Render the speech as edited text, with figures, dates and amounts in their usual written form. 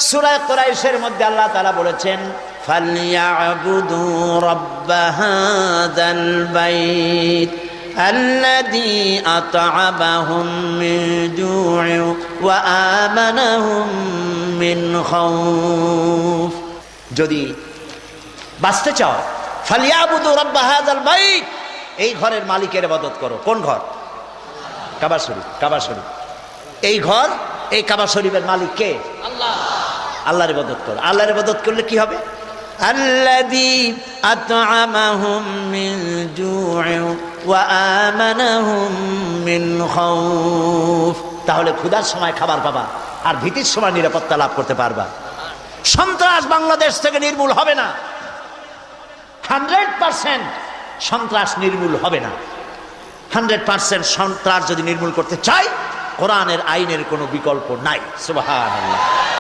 সূরা কুরাইশের মধ্যে আল্লাহ তাআলা বলেছেন ফালইয়াবুদু রাব্ব হাযাল বাইত আল্লাযী আত'আমাহুম মিন জু'ইন ওয়া আমানাহুম মিন খাউফ। যদি বাঁচতে চাও ফালইয়াবুদু রাব্ব হাযাল বাইত, এই ঘরের মালিকের ইবাদত করো। কোন ঘর? কাবা শরীফ। কাবা শরীফ, এই ঘর, এই কাবা শরীফের মালিক কে? আল্লাহ। আল্লাহর ইবাদত করো। আল্লাহর ইবাদত করলে কি হবে? আল্লাযী আত'আমাহুম মিন জু'ইন ওয়া আমানাহুম মিন খাউফ। তাহলে ক্ষুধার সময় খাবার পাবা আর ভীতির সময় নিরাপত্তা লাভ করতে পারবা। সন্ত্রাস বাংলাদেশ থেকে নির্মূল হবে না, 100% সন্ত্রাস নির্মূল হবে না। 100% সন্ত্রাস যদি নির্মূল করতে চাই, কোরআনের আইনের কোনো বিকল্প নাই। সুবহানাল্লাহ।